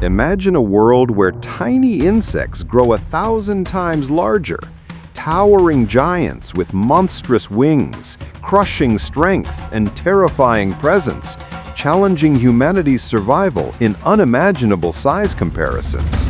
Imagine a world where tiny insects grow 1,000 times larger, towering giants with monstrous wings, crushing strength, and terrifying presence, challenging humanity's survival in unimaginable size comparisons.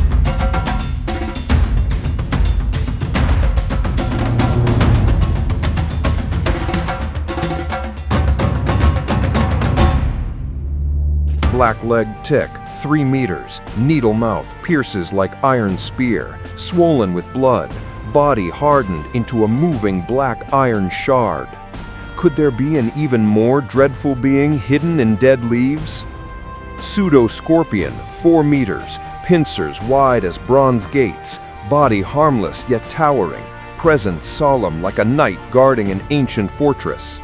Black-legged tick, 3 meters, needle mouth pierces like iron spear, swollen with blood, body hardened into a moving black iron shard. Could there be an even more dreadful being hidden in dead leaves? Pseudo-scorpion, 4 meters, pincers wide as bronze gates, body harmless yet towering, presence solemn like a knight guarding an ancient fortress.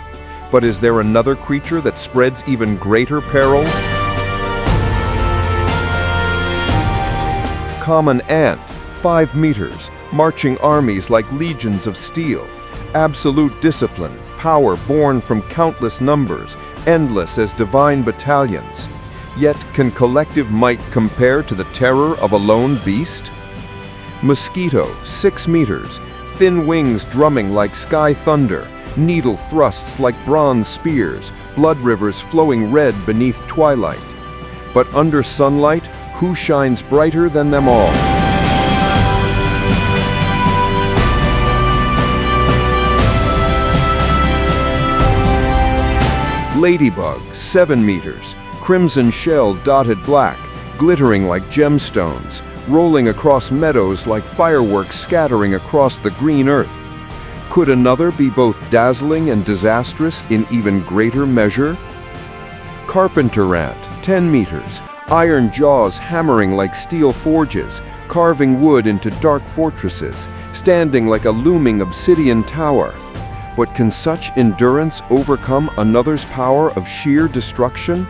But is there another creature that spreads even greater peril? Common ant, 5 meters, marching armies like legions of steel. Absolute discipline, power born from countless numbers, endless as divine battalions. Yet can collective might compare to the terror of a lone beast? Mosquito, 6 meters, thin wings drumming like sky thunder, needle thrusts like bronze spears, blood rivers flowing red beneath twilight. But under sunlight, who shines brighter than them all? Ladybug, 7 meters, crimson shell dotted black, glittering like gemstones, rolling across meadows like fireworks scattering across the green earth. Could another be both dazzling and disastrous in even greater measure? Carpenter ant, 10 meters, iron jaws hammering like steel forges, carving wood into dark fortresses, standing like a looming obsidian tower. But can such endurance overcome another's power of sheer destruction?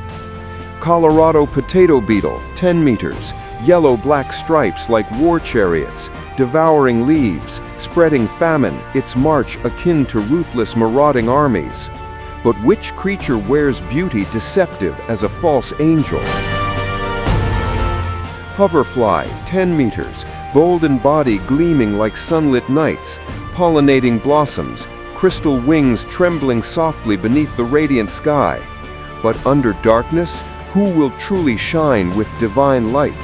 Colorado potato beetle, 10 meters, yellow-black stripes like war chariots, devouring leaves, spreading famine, its march akin to ruthless marauding armies. But which creature wears beauty deceptive as a false angel? Hoverfly, 10 meters, bold in body gleaming like sunlit nights, pollinating blossoms, crystal wings trembling softly beneath the radiant sky. But under darkness, who will truly shine with divine light?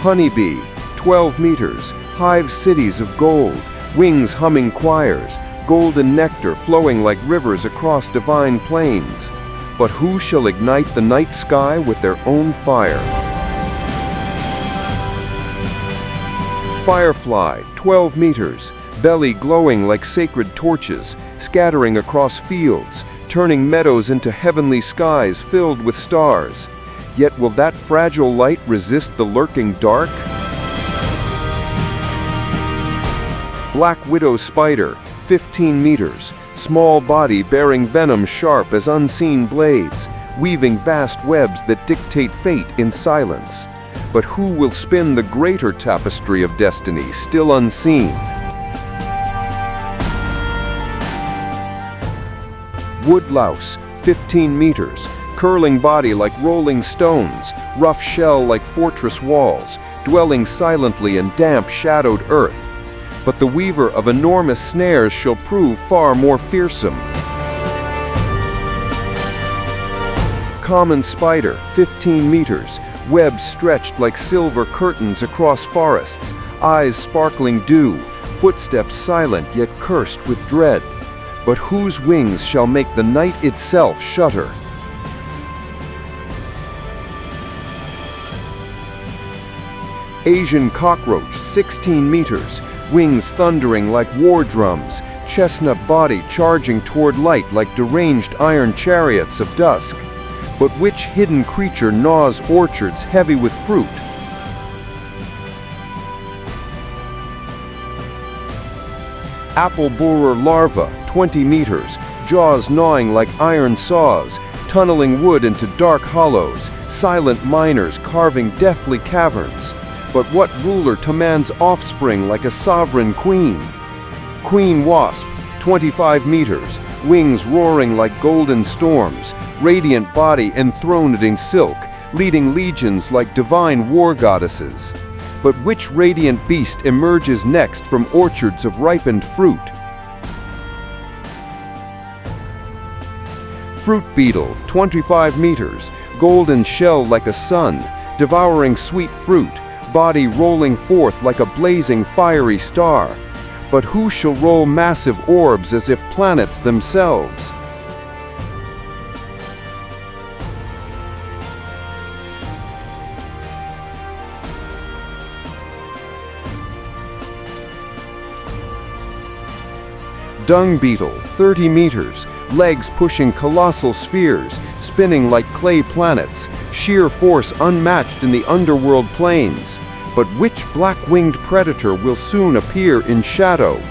Honeybee, 12 meters, hive cities of gold, wings humming choirs, golden nectar flowing like rivers across divine plains. But who shall ignite the night sky with their own fire? Firefly, 12 meters, belly glowing like sacred torches, scattering across fields, turning meadows into heavenly skies filled with stars. Yet will that fragile light resist the lurking dark? Black widow spider, 15 meters, small body bearing venom sharp as unseen blades, weaving vast webs that dictate fate in silence. But who will spin the greater tapestry of destiny still unseen? Woodlouse, 15 meters, curling body like rolling stones, rough shell like fortress walls, dwelling silently in damp, shadowed earth. But the weaver of enormous snares shall prove far more fearsome. Common spider, 15 meters, webs stretched like silver curtains across forests, eyes sparkling dew, footsteps silent yet cursed with dread. But whose wings shall make the night itself shudder? Asian cockroach, 16 meters, wings thundering like war drums, chestnut body charging toward light like deranged iron chariots of dusk. But which hidden creature gnaws orchards heavy with fruit? Apple borer larva, 20 meters, jaws gnawing like iron saws, tunneling wood into dark hollows, silent miners carving deathly caverns. But what ruler commands offspring like a sovereign queen? Queen wasp, 25 meters, wings roaring like golden storms, radiant body enthroned in silk, leading legions like divine war goddesses. But which radiant beast emerges next from orchards of ripened fruit? Fruit beetle, 25 meters, golden shell like a sun, devouring sweet fruit, body rolling forth like a blazing fiery star. But who shall roll massive orbs as if planets themselves? Dung beetle, 30 meters, legs pushing colossal spheres, spinning like clay planets, sheer force unmatched in the underworld plains. But which black-winged predator will soon appear in shadow?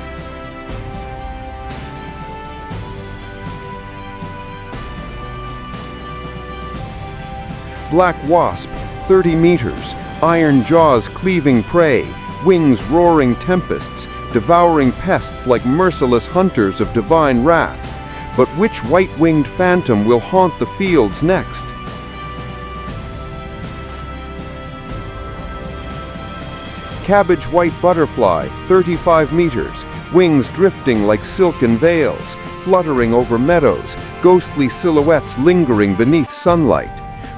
Black wasp, 30 meters, iron jaws cleaving prey, wings roaring tempests, devouring pests like merciless hunters of divine wrath. But which white-winged phantom will haunt the fields next? Cabbage white butterfly, 35 meters, wings drifting like silken veils, fluttering over meadows, ghostly silhouettes lingering beneath sunlight.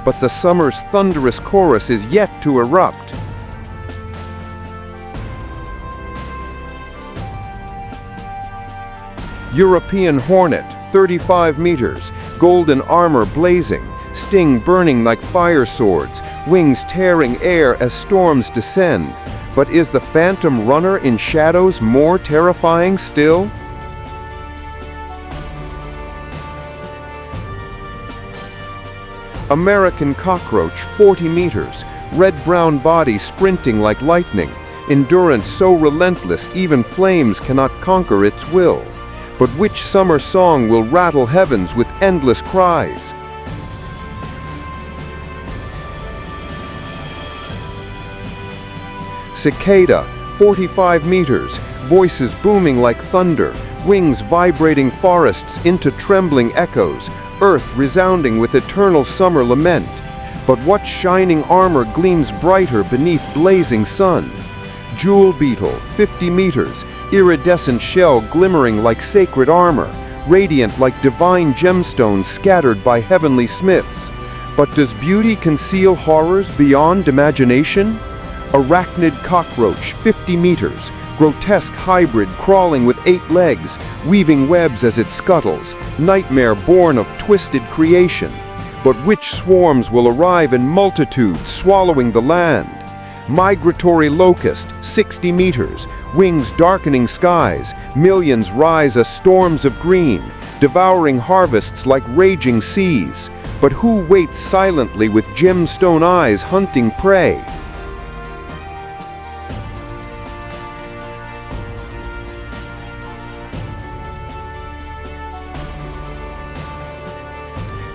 But the summer's thunderous chorus is yet to erupt. European hornet, 35 meters, golden armor blazing, sting burning like fire swords, wings tearing air as storms descend. But is the phantom runner in shadows more terrifying still? American cockroach, 40 meters, red-brown body sprinting like lightning, endurance so relentless even flames cannot conquer its will. But which summer song will rattle heavens with endless cries? Cicada, 45 meters, voices booming like thunder, wings vibrating forests into trembling echoes, earth resounding with eternal summer lament. But what shining armor gleams brighter beneath blazing sun? Jewel beetle, 50 meters, iridescent shell glimmering like sacred armor, radiant like divine gemstones scattered by heavenly smiths. But does beauty conceal horrors beyond imagination? Arachnid cockroach, 50 meters, grotesque hybrid crawling with 8 legs, weaving webs as it scuttles, nightmare born of twisted creation. But which swarms will arrive in multitudes, swallowing the land? Migratory locust, 60 meters, wings darkening skies, millions rise as storms of green, devouring harvests like raging seas. But who waits silently with gemstone eyes hunting prey?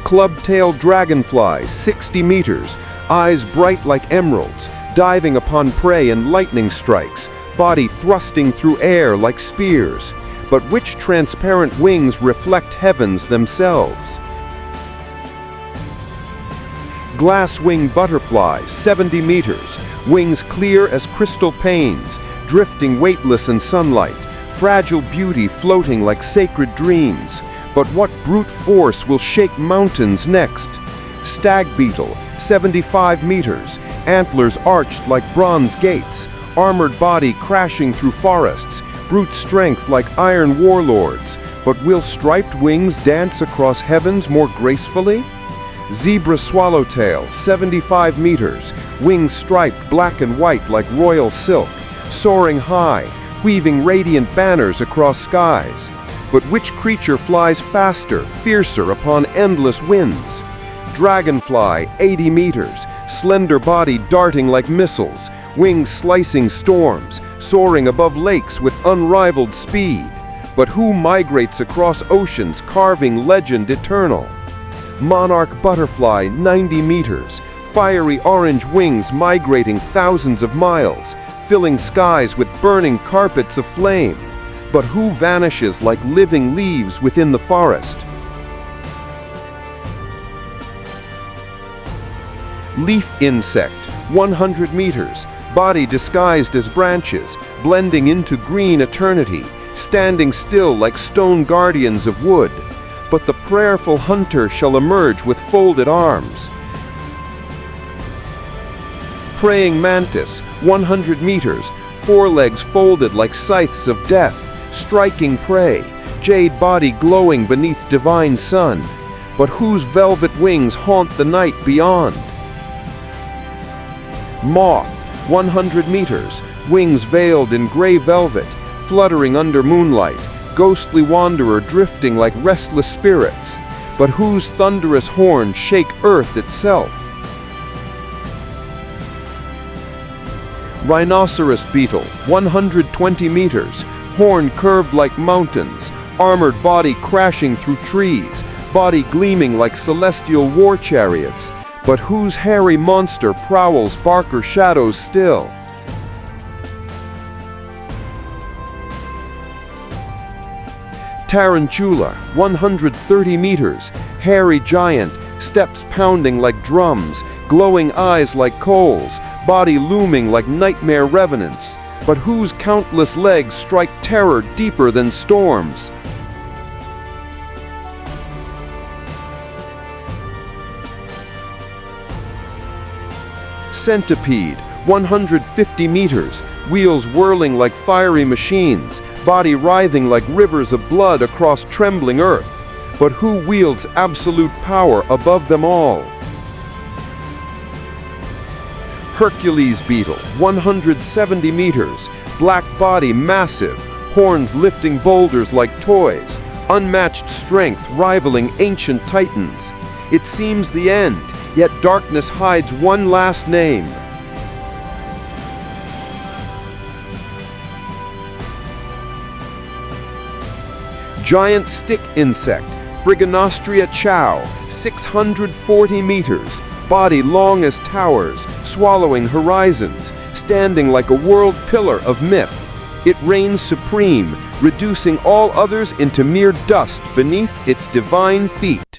Club-tailed dragonfly, 60 meters, eyes bright like emeralds, diving upon prey in lightning strikes, body thrusting through air like spears. But which transparent wings reflect heavens themselves? Glass-winged butterfly, 70 meters, wings clear as crystal panes, drifting weightless in sunlight, fragile beauty floating like sacred dreams. But what brute force will shake mountains next? Stag beetle, 75 meters, antlers arched like bronze gates, armored body crashing through forests, brute strength like iron warlords. But will striped wings dance across heavens more gracefully? Zebra swallowtail, 75 meters, wings striped black and white like royal silk, soaring high, weaving radiant banners across skies. But which creature flies faster, fiercer upon endless winds? Dragonfly, 80 meters, slender body darting like missiles, wings slicing storms, soaring above lakes with unrivaled speed. But who migrates across oceans, carving legend eternal? Monarch butterfly, 90 meters, fiery orange wings migrating thousands of miles, filling skies with burning carpets of flame. But who vanishes like living leaves within the forest? Leaf insect, 100 meters, body disguised as branches, blending into green eternity, standing still like stone guardians of wood. But the prayerful hunter shall emerge with folded arms. Praying mantis, 100 meters, forelegs folded like scythes of death, striking prey, jade body glowing beneath divine sun, but whose velvet wings haunt the night beyond. Moth, 100 meters, wings veiled in gray velvet, fluttering under moonlight, ghostly wanderer drifting like restless spirits, but whose thunderous horns shake earth itself. Rhinoceros beetle, 120 meters, horn curved like mountains, armored body crashing through trees, body gleaming like celestial war chariots, but whose hairy monster prowls Barker shadows still. Tarantula, 130 meters, hairy giant, steps pounding like drums, glowing eyes like coals, body looming like nightmare revenants, but whose countless legs strike terror deeper than storms. Centipede, 150 meters, wheels whirling like fiery machines, body writhing like rivers of blood across trembling earth, but who wields absolute power above them all? Hercules beetle, 170 meters, black body massive, horns lifting boulders like toys, unmatched strength rivaling ancient titans. It seems the end, yet darkness hides one last name. Giant stick insect, Phrygonostria chow, 640 meters, body long as towers, swallowing horizons, standing like a world pillar of myth. It reigns supreme, reducing all others into mere dust beneath its divine feet.